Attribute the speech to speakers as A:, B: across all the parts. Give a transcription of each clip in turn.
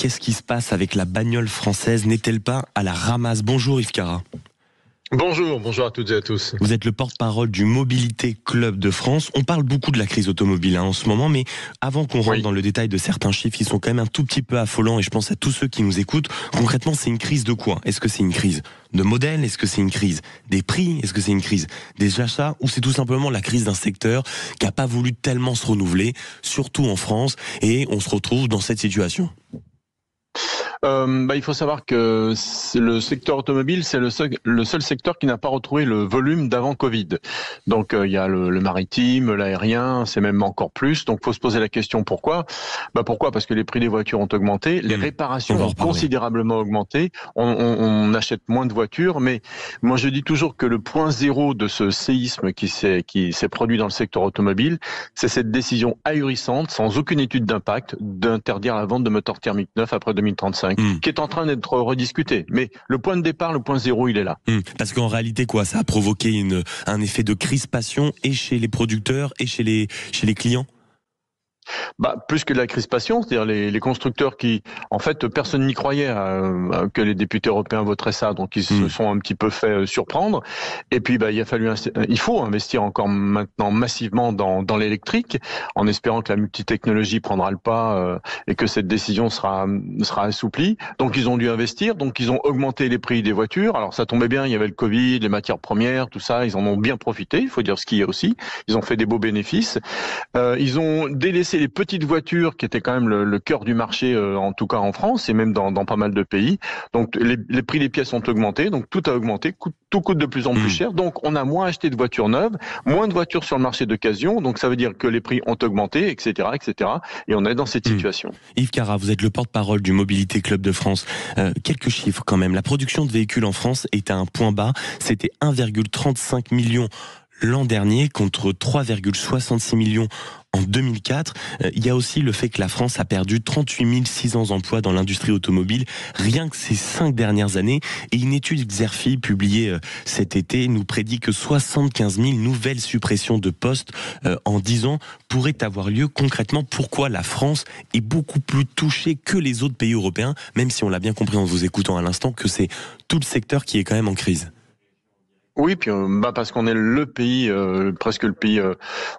A: qu'est-ce qui se passe avec la bagnole française? N'est-elle pas à la ramasse? Bonjour Yves Cara.
B: Bonjour à toutes et à tous.
A: Vous êtes le porte-parole du Mobilité Club de France. On parle beaucoup de la crise automobile en ce moment, mais avant qu'on rentre dans le détail de certains chiffres, ils sont quand même un tout petit peu affolants et je pense à tous ceux qui nous écoutent. Concrètement, c'est une crise de quoi? Est-ce que c'est une crise de modèle? Est-ce que c'est une crise des prix? Est-ce que c'est une crise des achats? Ou c'est tout simplement la crise d'un secteur qui n'a pas voulu tellement se renouveler, surtout en France, et on se retrouve dans cette situation?
B: Il faut savoir que le secteur automobile, c'est le seul secteur qui n'a pas retrouvé le volume d'avant Covid. Donc il y a le maritime, l'aérien, c'est même encore plus. Donc faut se poser la question pourquoi. Pourquoi? Parce que les prix des voitures ont augmenté, les réparations ont considérablement augmenté. On achète moins de voitures, mais moi je dis toujours que le point zéro de ce séisme qui s'est produit dans le secteur automobile, c'est cette décision ahurissante, sans aucune étude d'impact, d'interdire la vente de moteurs thermiques neufs après 2035. Qui est en train d'être rediscuté. Mais le point de départ, le point zéro, il est là.
A: Parce qu'en réalité, ça a provoqué un effet de crispation et chez les producteurs et chez les clients?
B: Plus que de la crispation, c'est-à-dire les constructeurs qui, en fait, personne n'y croyait que les députés européens voteraient ça, donc ils se sont un petit peu fait surprendre. Et puis, il faut investir encore maintenant massivement dans l'électrique, en espérant que la multitechnologie prendra le pas et que cette décision sera assouplie. Donc, ils ont dû investir, donc ils ont augmenté les prix des voitures. Alors, ça tombait bien, il y avait le Covid, les matières premières, tout ça, ils en ont bien profité. Il faut dire ce qu'il y a aussi. Ils ont fait des beaux bénéfices. Ils ont délaissé les petites voitures qui étaient quand même le cœur du marché, en tout cas en France et même dans pas mal de pays. Donc les prix des pièces ont augmenté, donc tout a augmenté, tout coûte de plus en plus cher. Donc on a moins acheté de voitures neuves, moins de voitures sur le marché d'occasion. Donc ça veut dire que les prix ont augmenté, etc., etc. Et on est dans cette situation.
A: Yves Cara, vous êtes le porte-parole du Mobilité Club de France. Quelques chiffres quand même. La production de véhicules en France est à un point bas. C'était 1,35 million l'an dernier contre 3,66 millions en 2004. Il y a aussi le fait que la France a perdu 38 600 emplois dans l'industrie automobile, rien que ces 5 dernières années. Et une étude Xerfi publiée cet été nous prédit que 75 000 nouvelles suppressions de postes en 10 ans pourraient avoir lieu. Concrètement, pourquoi la France est beaucoup plus touchée que les autres pays européens, même si on l'a bien compris en vous écoutant à l'instant que c'est tout le secteur qui est quand même en crise?
B: Oui, puis parce qu'on est le pays, presque le pays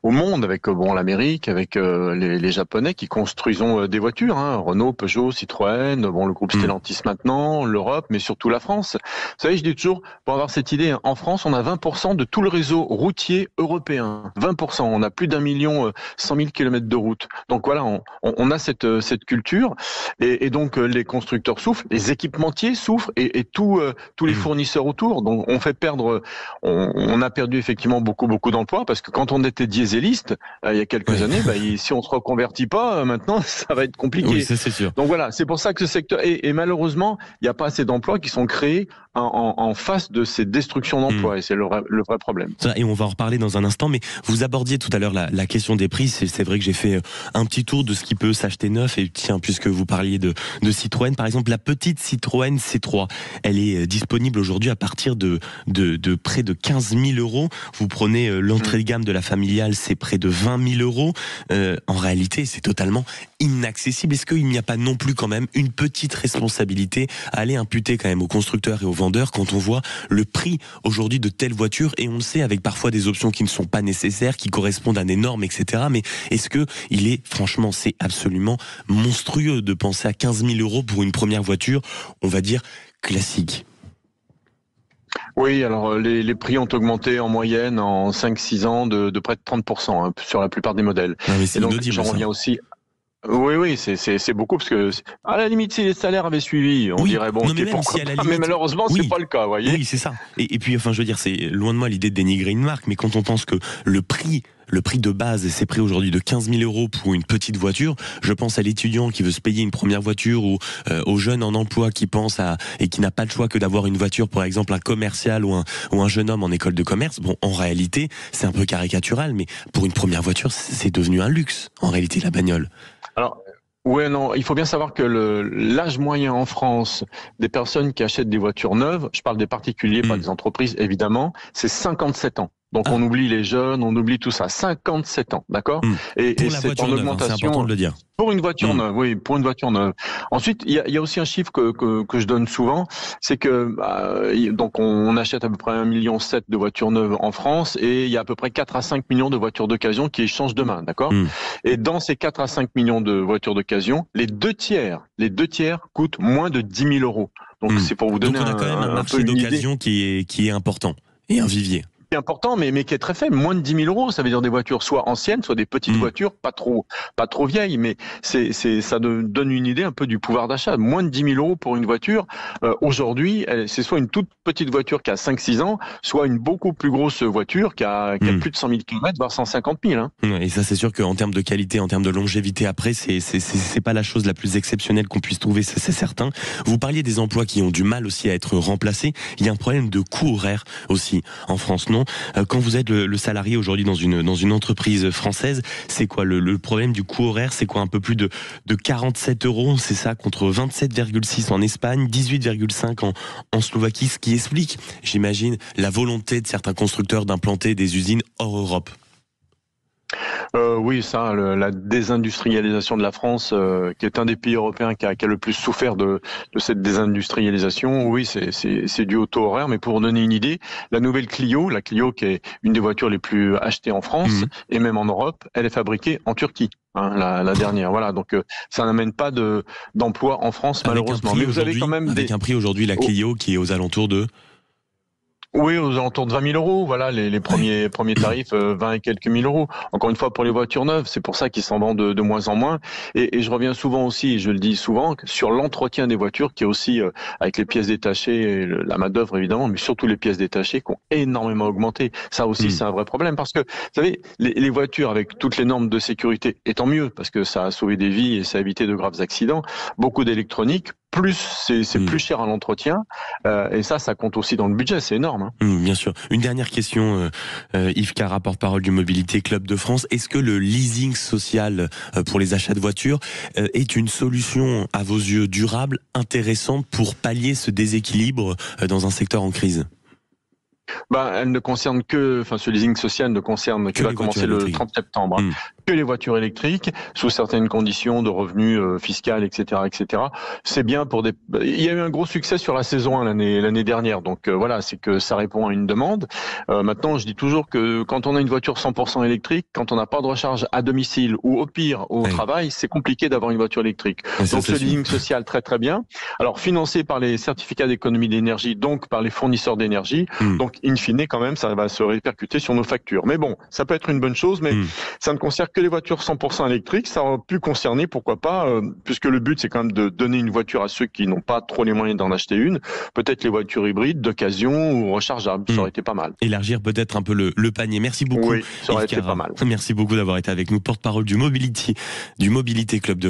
B: au monde, avec l'Amérique, avec les Japonais qui construisent des voitures, Renault, Peugeot, Citroën, le groupe Stellantis maintenant, l'Europe, mais surtout la France. Vous savez, je dis toujours, pour avoir cette idée, en France, on a 20% de tout le réseau routier européen. 20%, on a plus d'1 million 100 000 kilomètres de route. Donc voilà, on a cette culture, et donc les constructeurs souffrent, les équipementiers souffrent, et tous les fournisseurs autour. Donc on fait perdre. On a perdu effectivement beaucoup d'emplois parce que quand on était dieseliste il y a quelques années, si on se reconvertit pas maintenant, ça va être compliqué.
A: Oui, ça, c'est sûr.
B: Donc voilà, c'est pour ça que ce secteur et malheureusement, il n'y a pas assez d'emplois qui sont créés en face de ces destructions d'emplois et c'est le vrai problème.
A: Ça, et on va en reparler dans un instant, mais vous abordiez tout à l'heure la question des prix. C'est vrai que j'ai fait un petit tour de ce qui peut s'acheter neuf et tiens, puisque vous parliez de Citroën, par exemple, la petite Citroën C3, elle est disponible aujourd'hui à partir de près de 15 000 euros. Vous prenez l'entrée de gamme de la familiale, c'est près de 20 000 euros. En réalité, c'est totalement inaccessible. Est-ce qu'il n'y a pas non plus quand même une petite responsabilité à aller imputer quand même aux constructeurs et aux vendeurs quand on voit le prix aujourd'hui de telles voitures, et on le sait avec parfois des options qui ne sont pas nécessaires, qui correspondent à des normes, etc. Mais est-ce que franchement, c'est absolument monstrueux de penser à 15 000 euros pour une première voiture, on va dire, classique?
B: Oui, alors les prix ont augmenté en moyenne en 5-6 ans de près de 30% sur la plupart des modèles.
A: Non, mais c'est
B: et donc
A: inaudible,
B: j'en reviens aussi. Oui, c'est beaucoup parce que à la limite si les salaires avaient suivi, on dirait
A: non, mais même si à la limite,
B: mais malheureusement c'est pas le cas, vous voyez.
A: Oui, c'est ça. Et puis enfin, je veux dire, c'est loin de moi l'idée de dénigrer une marque, mais quand on pense que le prix de base, c'est prix aujourd'hui de 15 000 euros pour une petite voiture. Je pense à l'étudiant qui veut se payer une première voiture ou aux jeunes en emploi qui pense et qui n'a pas le choix que d'avoir une voiture, par exemple un commercial ou un jeune homme en école de commerce. Bon, en réalité, c'est un peu caricatural, mais pour une première voiture, c'est devenu un luxe, en réalité, la bagnole.
B: Alors, non, il faut bien savoir que l'âge moyen en France des personnes qui achètent des voitures neuves, je parle des particuliers, pas des entreprises évidemment, c'est 57 ans. Donc on oublie les jeunes, on oublie tout ça. 57 ans, d'accord.
A: Et c'est en augmentation. C'est important de le dire.
B: Pour une voiture neuve, oui, pour une voiture neuve. Ensuite, il y a aussi un chiffre que je donne souvent, c'est que donc on achète à peu près 1,7 million de voitures neuves en France et il y a à peu près 4 à 5 millions de voitures d'occasion qui échangent demain, d'accord. Et dans ces 4 à 5 millions de voitures d'occasion, les deux tiers coûtent moins de 10 000 euros. Donc c'est pour vous donner
A: on a quand même un marché d'occasion qui est important et un vivier.
B: C'est important, mais qui est très faible, moins de 10 000 euros. Ça veut dire des voitures soit anciennes, soit des petites voitures, pas trop vieilles, mais ça donne une idée un peu du pouvoir d'achat. Moins de 10 000 euros pour une voiture. Aujourd'hui, c'est soit une toute petite voiture qui a 5-6 ans, soit une beaucoup plus grosse voiture qui a plus de 100 000 km, voire 150 000. Hein.
A: Et ça, c'est sûr qu'en termes de qualité, en termes de longévité, après, c'est pas la chose la plus exceptionnelle qu'on puisse trouver, c'est certain. Vous parliez des emplois qui ont du mal aussi à être remplacés. Il y a un problème de coût horaire aussi en France, non? Quand vous êtes le salarié aujourd'hui dans une entreprise française, c'est quoi le problème du coût horaire? C'est quoi, un peu plus de 47 euros, c'est ça, contre 27,6 en Espagne, 18,5 en Slovaquie, ce qui explique, j'imagine, la volonté de certains constructeurs d'implanter des usines hors Europe.
B: Oui, ça, la désindustrialisation de la France, qui est un des pays européens qui a le plus souffert de cette désindustrialisation, oui, c'est dû au taux horaire. Mais pour donner une idée, la Clio qui est une des voitures les plus achetées en France et même en Europe, elle est fabriquée en Turquie. Hein, la dernière, voilà. Donc ça n'amène pas d'emploi en France, malheureusement. Mais vous avez quand même
A: un prix aujourd'hui, la Clio qui est aux alentours de...
B: Oui, aux alentours de 20 000 euros. Voilà, les premiers tarifs, 20 et quelques mille euros. Encore une fois, pour les voitures neuves, c'est pour ça qu'ils s'en vendent de moins en moins. Et je reviens souvent aussi, et je le dis souvent, sur l'entretien des voitures, qui est aussi, avec les pièces détachées, et la main-d'œuvre évidemment, mais surtout les pièces détachées qui ont énormément augmenté. Ça aussi, c'est un vrai problème. Parce que, vous savez, les voitures, avec toutes les normes de sécurité, et tant mieux, parce que ça a sauvé des vies et ça a évité de graves accidents, beaucoup d'électronique, plus c'est plus cher à l'entretien, et ça compte aussi dans le budget, c'est énorme. Hein.
A: Bien sûr. Une dernière question, Yves Cara, porte-parole du Mobilité Club de France. Est-ce que le leasing social pour les achats de voitures est une solution, à vos yeux, durable, intéressante pour pallier ce déséquilibre dans un secteur en crise ?
B: Elle ne concerne ce leasing social ne concerne qui va commencer le 30 septembre, que les voitures électriques, sous certaines conditions de revenus fiscales, etc., etc. C'est bien pour il y a eu un gros succès sur la saison 1 l'année dernière, donc voilà, c'est que ça répond à une demande. Maintenant, je dis toujours que quand on a une voiture 100% électrique, quand on n'a pas de recharge à domicile ou au pire au travail, c'est compliqué d'avoir une voiture électrique. Donc ce leasing social, très très bien. Alors financé par les certificats d'économie d'énergie, donc par les fournisseurs d'énergie, donc in fine, quand même, ça va se répercuter sur nos factures. Mais bon, ça peut être une bonne chose, mais ça ne concerne que les voitures 100% électriques. Ça aurait pu concerner, pourquoi pas, puisque le but, c'est quand même de donner une voiture à ceux qui n'ont pas trop les moyens d'en acheter une. Peut-être les voitures hybrides, d'occasion ou rechargeables. Ça aurait été pas mal.
A: Élargir peut-être un peu le panier. Merci beaucoup.
B: Oui, ça aurait été pas mal.
A: Merci beaucoup d'avoir été avec nous, porte-parole du Mobility Club de France.